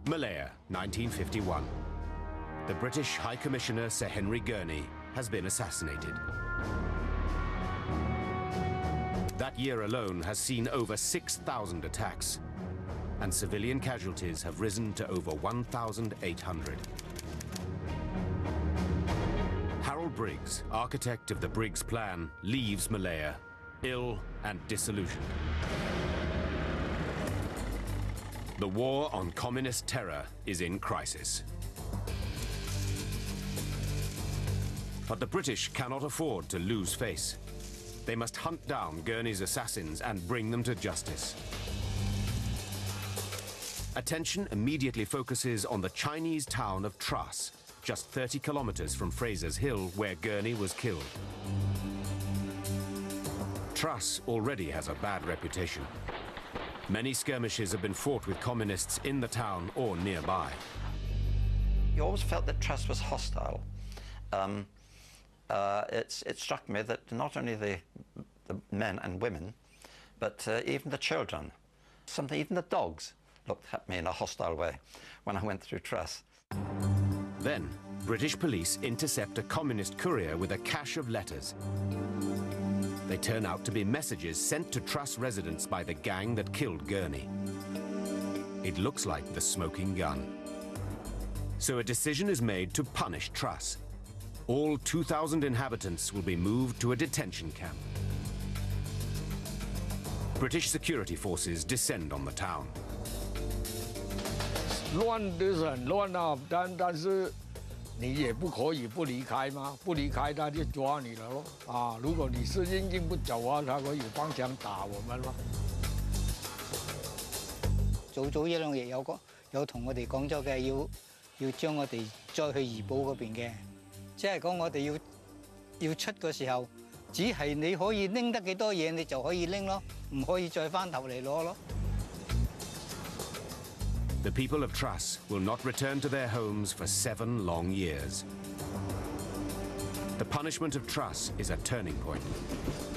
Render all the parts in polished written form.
Malaya, 1951. The British High Commissioner Sir Henry Gurney has been assassinated. That year alone has seen over 6,000 attacks, and civilian casualties have risen to over 1,800. Harold Briggs, architect of the Briggs Plan, leaves Malaya ill and disillusioned. The war on communist terror is in crisis. But the British cannot afford to lose face. They must hunt down Gurney's assassins and bring them to justice. Attention immediately focuses on the Chinese town of Truss, just 30 kilometers from Fraser's Hill, where Gurney was killed. Truss already has a bad reputation. Many skirmishes have been fought with communists in the town or nearby. You always felt that Truss was hostile. It struck me that not only the men and women, but even the children, even the dogs looked at me in a hostile way when I went through Truss. Then, British police intercept a communist courier with a cache of letters. They turn out to be messages sent to Truss residents by the gang that killed Gurney. It looks like the smoking gun. So a decision is made to punish Truss. All 2,000 inhabitants will be moved to a detention camp. British security forces descend on the town. 乱就是很乱啊，但是你也不可以不离开嘛，不离開他就抓你了咯。啊，如果你是硬不走啊，他可以放槍打我們咯。早一兩日有同我哋講咗嘅，要將我哋再去怡保嗰邊嘅，即係講我哋要出嘅時候，只係你可以拎得幾多嘢，你就可以拎咯，唔可以再翻頭嚟攞咯。 The people of Truss will not return to their homes for 7 long years. The punishment of Truss is a turning point.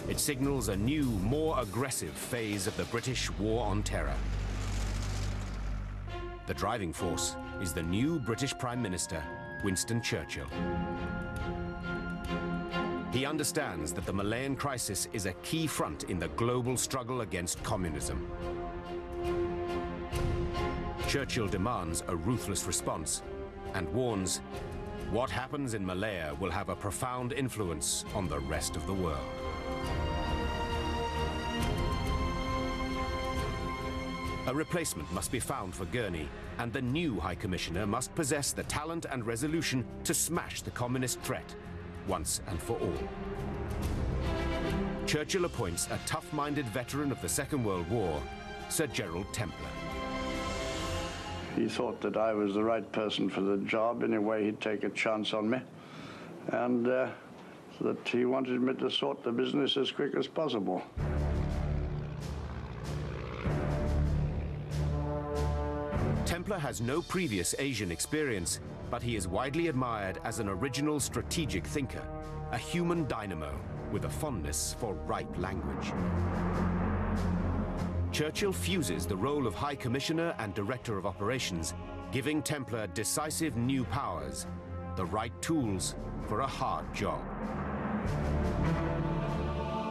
It signals a new, more aggressive phase of the British war on terror. The driving force is the new British Prime Minister, Winston Churchill. He understands that the Malayan crisis is a key front in the global struggle against communism. Churchill demands a ruthless response and warns, what happens in Malaya will have a profound influence on the rest of the world. A replacement must be found for Gurney, and the new High Commissioner must possess the talent and resolution to smash the communist threat once and for all. Churchill appoints a tough-minded veteran of the Second World War, Sir Gerald Templer. He thought that I was the right person for the job. Anyway, he'd take a chance on me. And that he wanted me to sort the business as quick as possible. Templer has no previous Asian experience, but he is widely admired as an original strategic thinker, a human dynamo with a fondness for ripe language. Churchill fuses the role of High Commissioner and Director of Operations, giving Templer decisive new powers, the right tools for a hard job.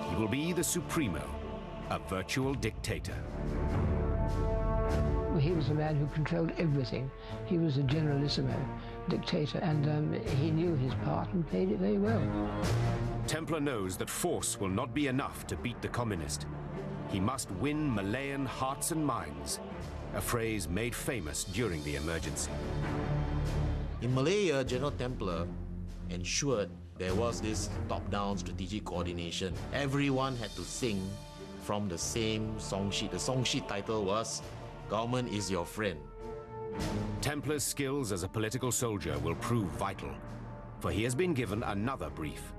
He will be the Supremo, a virtual dictator. He was a man who controlled everything. He was a generalissimo dictator, and he knew his part and played it very well. Templer knows that force will not be enough to beat the communist. He must win Malayan hearts and minds, a phrase made famous during the emergency. In Malaya, General Templer ensured there was this top-down strategic coordination. Everyone had to sing from the same song sheet. The song sheet title was "Government is Your Friend." Templer's skills as a political soldier will prove vital, for he has been given another brief: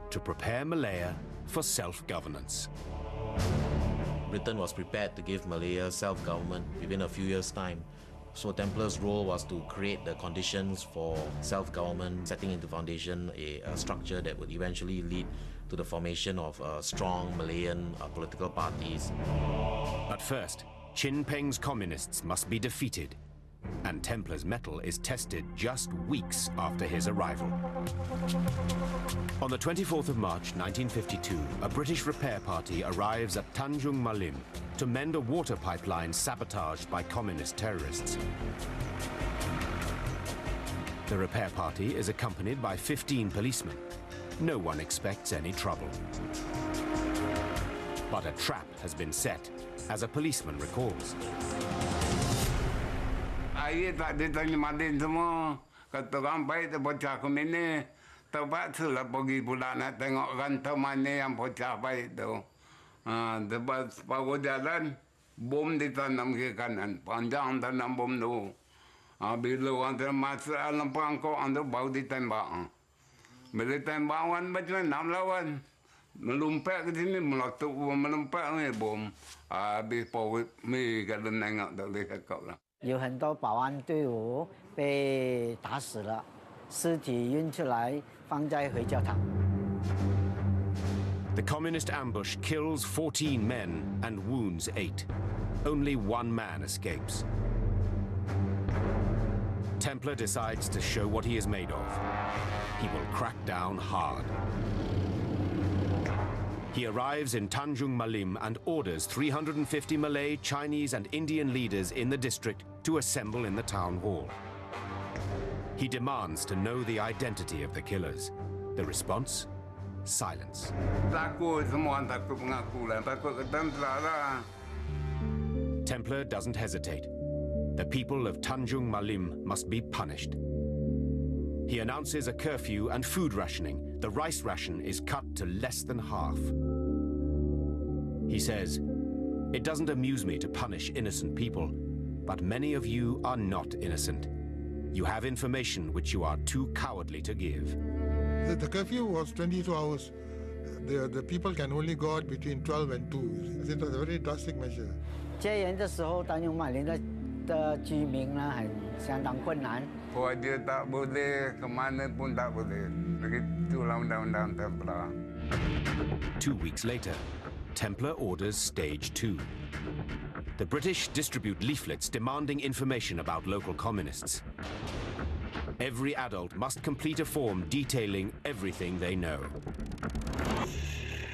to prepare Malaya for self-governance. Britain was prepared to give Malaya self-government within a few years' time. So Templer's role was to create the conditions for self-government, setting into foundation a structure that would eventually lead to the formation of strong Malayan political parties. But first, Chin Peng's communists must be defeated, and Templar's mettle is tested just weeks after his arrival. On the 24th of March 1952, a British repair party arrives at Tanjung Malim to mend a water pipeline sabotaged by communist terrorists. The repair party is accompanied by 15 policemen. No one expects any trouble. But a trap has been set, as a policeman recalls. Ayah tak diterima semua. Kata orang baik tu bocah kami ni. Terpaksalah pergi pula nak tengok rantau mana yang bocah baik tu. Lepas baru jalan, bom ditanam ke kanan. Panjang tanam bom tu. Bila orang tu masuk dalam perangkap, tu baru ditembak. Bila tembak orang macam mana nak lawan. Melumpat ke sini, meletup melumpat ni bom. Habis pawit mi kalau nengok tak boleh cakap lah. 有很多保安队伍被打死了，尸体运出来放在回教堂。 The communist ambush kills 14 men and wounds 8. Only one man escapes. Templar decides to show what he is made of. He will crack down hard. He arrives in Tanjung Malim and orders 350 Malay, Chinese and Indian leaders in the district to assemble in the town hall. He demands to know the identity of the killers. The response? Silence. Templar doesn't hesitate. The people of Tanjung Malim must be punished. He announces a curfew and food rationing. The rice ration is cut to less than half. He says, "It doesn't amuse me to punish innocent people, but many of you are not innocent. You have information which you are too cowardly to give." The curfew was 22 hours. The people can only go out between 12 and 2. It was a very drastic measure. 戒严的时候，丹永马林的居民呢，相当困难。 Dia tak boleh, ke mana pun tak boleh. Begitulah undang-undang Templar. 2 weeks later, Templar orders Stage 2. The British distribute leaflets demanding information about local communists. Every adult must complete a form detailing everything they know.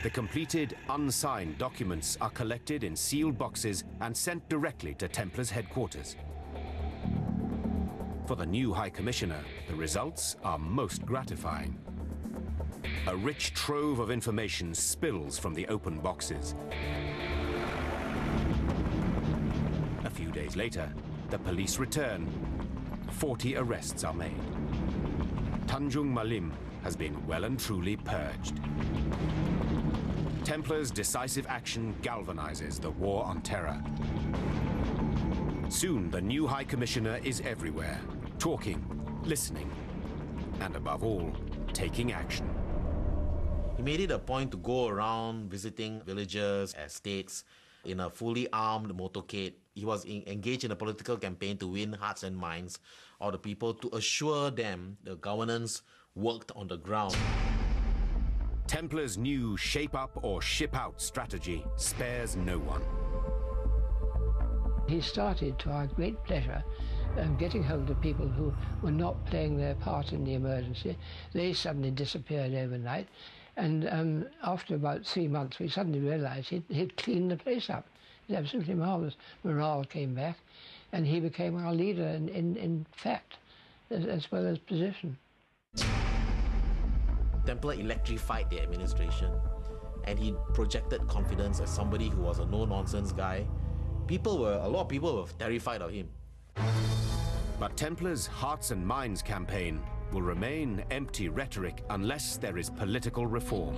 The completed, unsigned documents are collected in sealed boxes and sent directly to Templar's headquarters. For the new High Commissioner, the results are most gratifying. A rich trove of information spills from the open boxes. A few days later, the police return. 40 arrests are made. Tanjung Malim has been well and truly purged. Templar's decisive action galvanizes the war on terror. Soon, the new High Commissioner is everywhere, talking, listening, and above all, taking action. He made it a point to go around visiting villages, estates, in a fully armed motorcade. He was engaged in a political campaign to win hearts and minds of the people, to assure them the governance worked on the ground. Templar's new shape up or ship out strategy spares no one. He started, to our great pleasure, getting hold of people who were not playing their part in the emergency. They suddenly disappeared overnight, and after about 3 months we suddenly realized he'd cleaned the place up. It was absolutely marvelous. Morale came back, and he became our leader in fact as well as position. Templar electrified the administration, and he projected confidence as somebody who was a no-nonsense guy. A lot of people were terrified of him. But Templar's Hearts and Minds campaign will remain empty rhetoric unless there is political reform.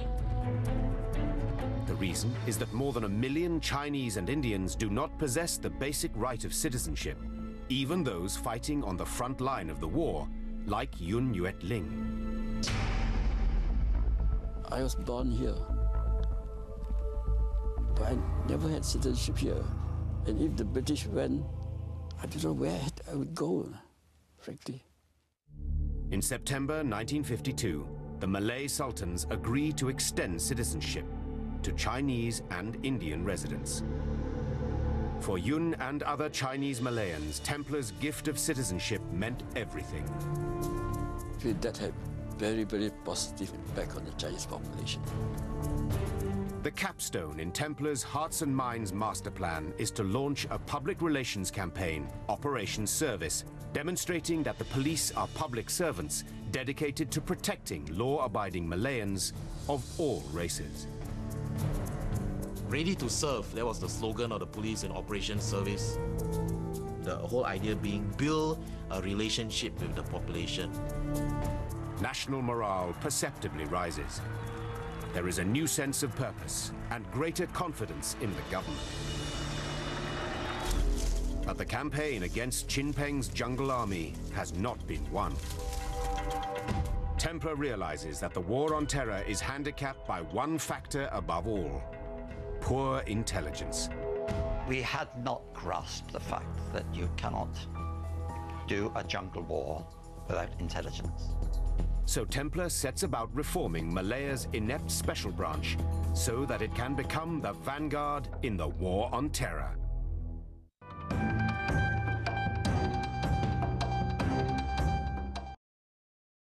The reason is that more than 1 million Chinese and Indians do not possess the basic right of citizenship, even those fighting on the front line of the war, like Yun Yuet Ling. I was born here, but I never had citizenship here. And if the British went, I don't know where I would go, frankly. In September 1952, the Malay Sultans agreed to extend citizenship to Chinese and Indian residents. For Yun and other Chinese Malayans, Templars' gift of citizenship meant everything. That had very, very positive impact on the Chinese population. The capstone in Templars' Hearts and Minds master plan is to launch a public relations campaign, Operation Service, demonstrating that the police are public servants dedicated to protecting law-abiding Malayans of all races. Ready to serve, that was the slogan of the police in Operation Service. The whole idea being build a relationship with the population. National morale perceptibly rises. There is a new sense of purpose and greater confidence in the government. But the campaign against Chin Peng's jungle army has not been won. Templar realizes that the war on terror is handicapped by one factor above all: poor intelligence. We had not grasped the fact that you cannot do a jungle war without intelligence. So Templar sets about reforming Malaya's inept special branch so that it can become the vanguard in the war on terror.